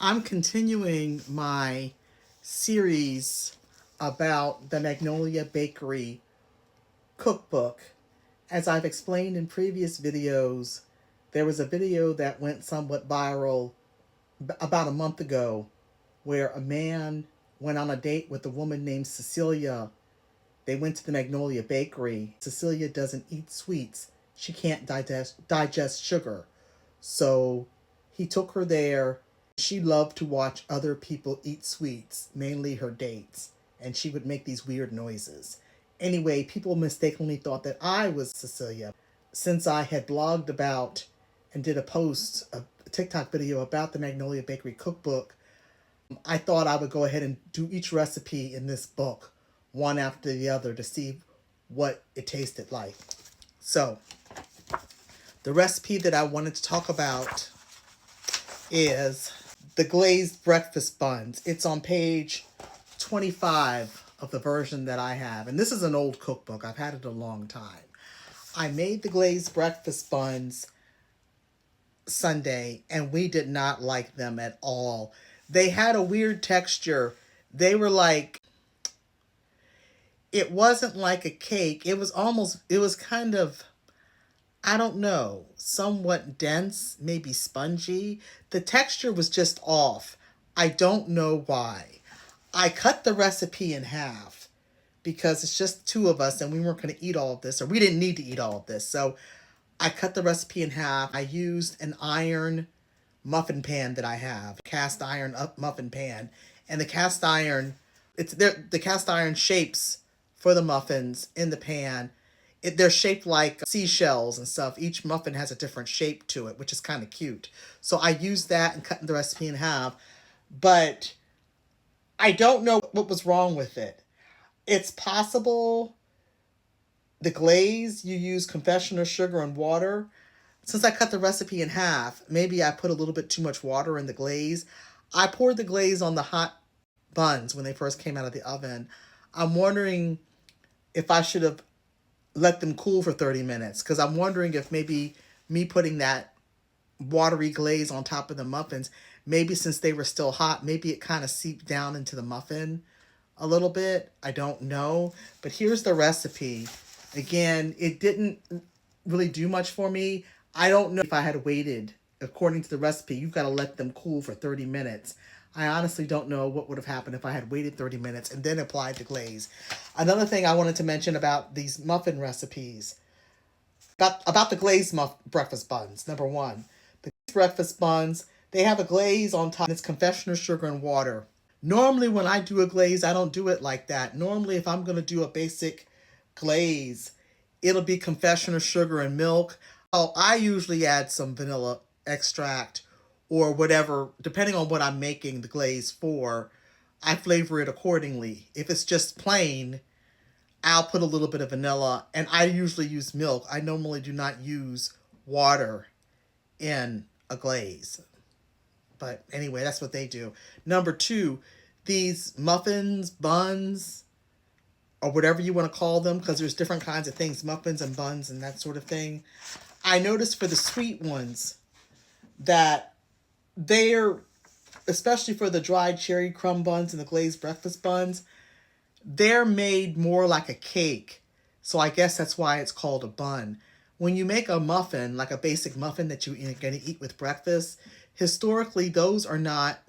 I'm continuing my series about the Magnolia Bakery cookbook. As I've explained in previous videos, there was a video that went somewhat viral about a month ago where a man went on a date with a woman named Cecilia. They went to the Magnolia Bakery. Cecilia doesn't eat sweets. She can't digest sugar. So he took her there. She loved to watch other people eat sweets, mainly her dates, and she would make these weird noises. Anyway, people mistakenly thought that I was Cecilia. Since I had blogged about and did a TikTok video about the Magnolia Bakery cookbook, I thought I would go ahead and do each recipe in this book, one after the other, to see what it tasted like. So, the recipe that I wanted to talk about is the glazed breakfast buns. It's on page 25 of the version that I have. And this is an old cookbook. I've had it a long time. I made the glazed breakfast buns Sunday, and we did not like them at all. They had a weird texture. They were like, it wasn't like a cake. It was kind of, I don't know, somewhat dense, maybe spongy. The texture was just off. I don't know why. I cut the recipe in half because it's just two of us and we weren't going to eat all of this, or we didn't need to eat all of this. So I cut the recipe in half. I used an iron muffin pan that I have, cast iron muffin pan, and the cast iron shapes for the muffins in the pan. They're shaped like seashells and stuff. Each muffin has a different shape to it, which is kind of cute. So I used that and cut the recipe in half, but I don't know what was wrong with it. It's possible the glaze, you use confectioner's sugar and water. Since I cut the recipe in half, maybe I put a little bit too much water in the glaze. I poured the glaze on the hot buns when they first came out of the oven. I'm wondering if I should have let them cool for 30 minutes, because I'm wondering if maybe me putting that watery glaze on top of the muffins, maybe since they were still hot, maybe it kind of seeped down into the muffin a little bit. I don't know. But here's the recipe. Again, it didn't really do much for me. I don't know if I had waited. According to the recipe, you've got to let them cool for 30 minutes. I honestly don't know what would have happened if I had waited 30 minutes and then applied the glaze. Another thing I wanted to mention about these muffin recipes, about the glazed breakfast buns. Number one, the breakfast buns, they have a glaze on top. It's confectioner's sugar and water. Normally when I do a glaze, I don't do it like that. Normally if I'm going to do a basic glaze, it'll be confectioner's sugar and milk. Oh, I usually add some vanilla extract or whatever, depending on what I'm making the glaze for. I flavor it accordingly. If it's just plain, I'll put a little bit of vanilla, and I usually use milk. I normally do not use water in a glaze. But anyway, that's what they do. Number two, these muffins, buns, or whatever you want to call them, because there's different kinds of things, muffins and buns and that sort of thing. I noticed for the sweet ones that they're, especially for the dried cherry crumb buns and the glazed breakfast buns, they're made more like a cake. So I guess that's why it's called a bun. When you make a muffin, like a basic muffin that you're going to eat with breakfast, historically those are not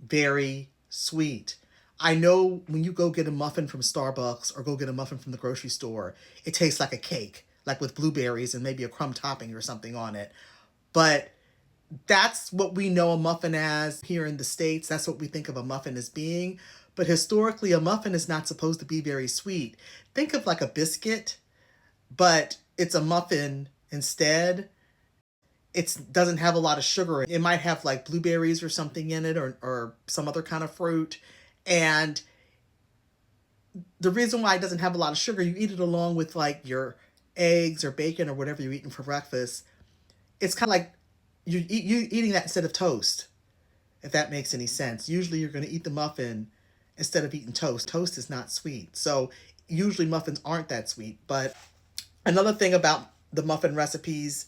very sweet. I know when you go get a muffin from Starbucks or go get a muffin from the grocery store, it tastes like a cake, like with blueberries and maybe a crumb topping or something on it. But that's what we know a muffin as here in the States. That's what we think of a muffin as being. But historically, a muffin is not supposed to be very sweet. Think of like a biscuit, but it's a muffin instead. It doesn't have a lot of sugar. It might have like blueberries or something in it, or some other kind of fruit. And the reason why it doesn't have a lot of sugar, you eat it along with like your eggs or bacon or whatever you're eating for breakfast. It's kind of like you eating that instead of toast, if that makes any sense. Usually you're going to eat the muffin instead of eating toast. Toast is not sweet. So usually muffins aren't that sweet. But another thing about the muffin recipes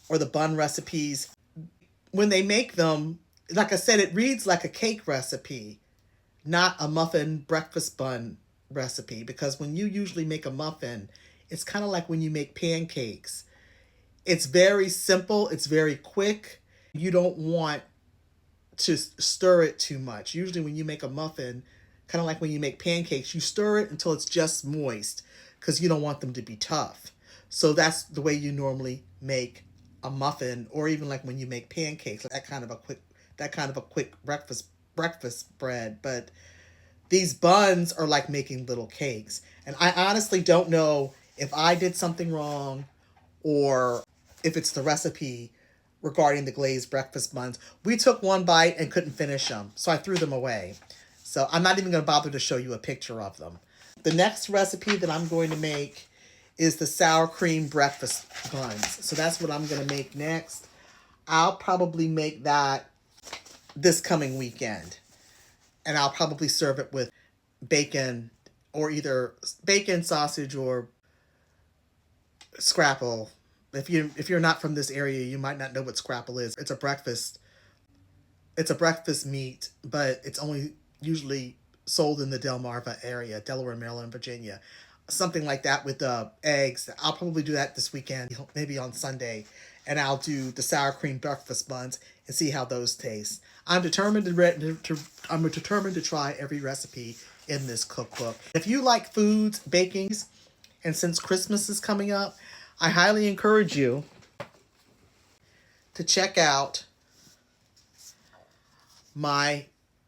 or the bun recipes, when they make them, like I said, it reads like a cake recipe, not a muffin breakfast bun recipe, because when you usually make a muffin, it's kind of like when you make pancakes. It's very simple, it's very quick. You don't want to stir it too much. Usually when you make a muffin, kind of like when you make pancakes, you stir it until it's just moist because you don't want them to be tough. So that's the way you normally make a muffin, or even like when you make pancakes, that kind of a quick breakfast bread. But these buns are like making little cakes. And I honestly don't know if I did something wrong or if it's the recipe regarding the glazed breakfast buns. We took one bite and couldn't finish them, so I threw them away. So I'm not even going to bother to show you a picture of them. The next recipe that I'm going to make is the sour cream breakfast buns. So that's what I'm going to make next. I'll probably make that this coming weekend. And I'll probably serve it with bacon, or either bacon, sausage, or scrapple. If you're not from this area, you might not know what scrapple is. It's a breakfast meat, but it's only usually sold in the Delmarva area, Delaware, Maryland, Virginia. Something like that with eggs. I'll probably do that this weekend, maybe on Sunday, and I'll do the sour cream breakfast buns and see how those taste. I'm determined to try every recipe in this cookbook. If you like foods, bakings, and since Christmas is coming up, I highly encourage you to check out my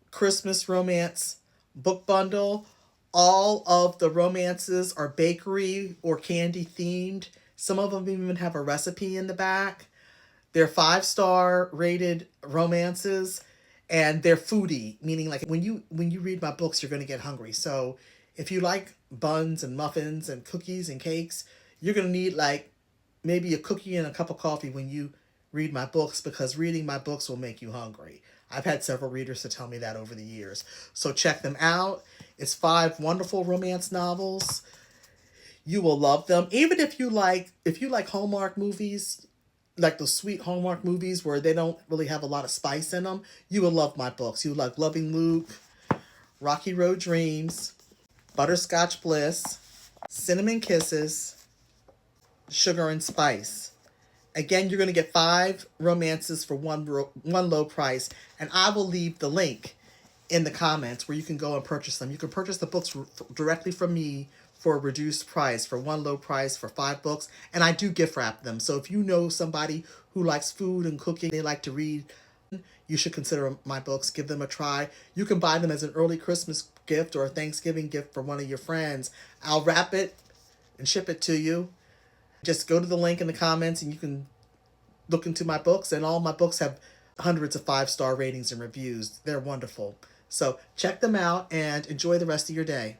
Christmas romance book bundle. All of the romances are bakery or candy themed. Some of them even have a recipe in the back. They're 5-star rated romances, and they're foodie, meaning like when you read my books, you're going to get hungry. So if you like buns and muffins and cookies and cakes, you're going to need like maybe a cookie and a cup of coffee when you read my books, because reading my books will make you hungry. I've had several readers to tell me that over the years. So check them out. It's 5 wonderful romance novels. You will love them. Even if you like Hallmark movies, like those sweet Hallmark movies where they don't really have a lot of spice in them, you will love my books. You will like Loving Luke, Rocky Road Dreams, Butterscotch Bliss, Cinnamon Kisses, Sugar and Spice. Again, you're going to get 5 romances for one low price, and I will leave the link in the comments where you can go and purchase them. You can purchase the books directly from me for a reduced price, for one low price, for 5 books, and I do gift wrap them. So if you know somebody who likes food and cooking, they like to read, you should consider my books. Give them a try. You can buy them as an early Christmas gift or a Thanksgiving gift for one of your friends. I'll wrap it and ship it to you. Just go to the link in the comments and you can look into my books, and all my books have hundreds of 5-star ratings and reviews. They're wonderful. So check them out and enjoy the rest of your day.